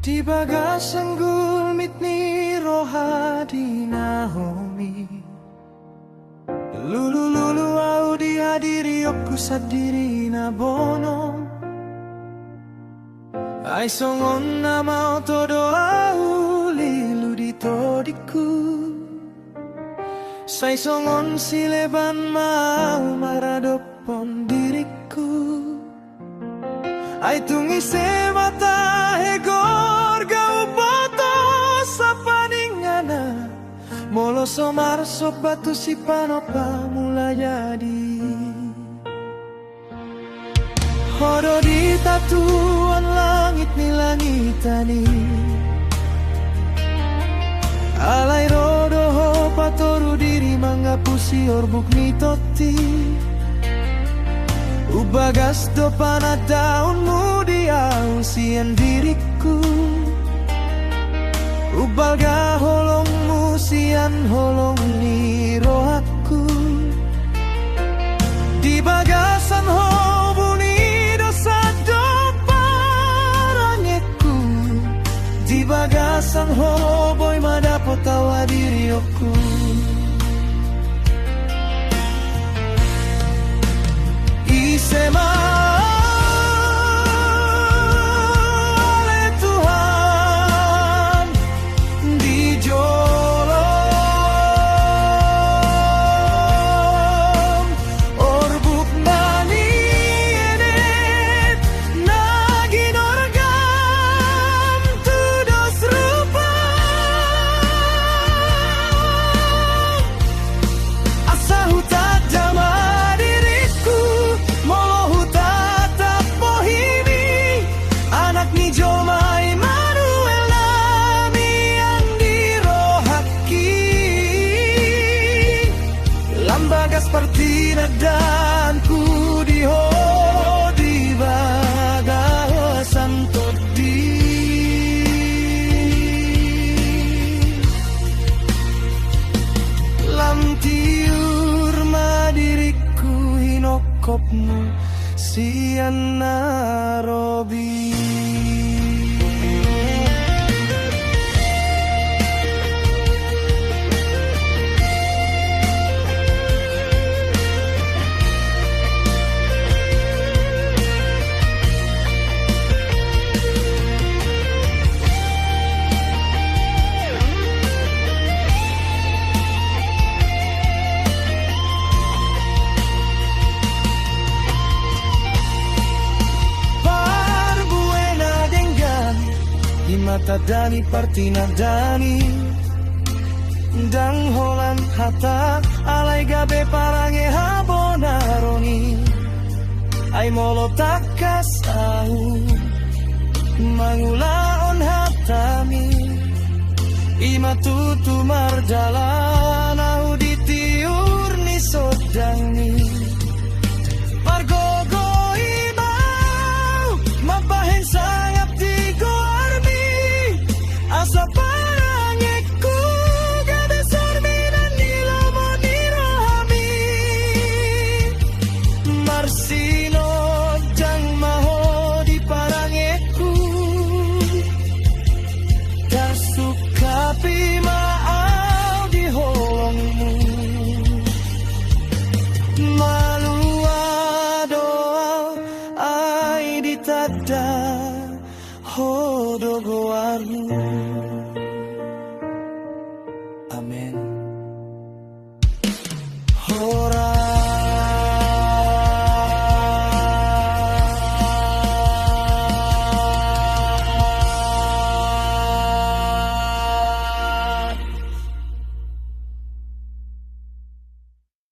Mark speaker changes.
Speaker 1: Di bagasan gulmit ni roha di Naomi. Lulu au dihadiri oku sadiri na bono. Ai songon na mau todo au lilu di todiku. Sai songon sileban mau maradopon diriku. Ai tungi se mata hegor gau boto sapaningana. Molo somar batu si panopa mula jadi. Hodo di tatuan langit ni langitani. Alai rodo ho patoru diri manggapusi orbuk ni toti. Ubagas dopan daunmu dia usian diriku. Ubalga holongmu sian holong ni rohaku. Di bagasan ho buni dosa doparangeku. Di bagasan ho boy madapot tawa diriku. Isema oleh Tuhan dijolong orbuk mani edet nagi norgam tudos rupa asa hutat jama seperti nadanku di ho di bagasan todi. Lam tiur madiriku hinokopmu sian narobi. Mata dani partina dani dang holan hata alai gabe parange habonaroni ai molo takas au mangulaon hatami ima tutu marjalan au ditiur ni sodangni pargogo imau mabahen sangap tigo asa parangeku gade sorminan nilomo nirohami marsino jang maho di parangeku tasukapi maau di holongmu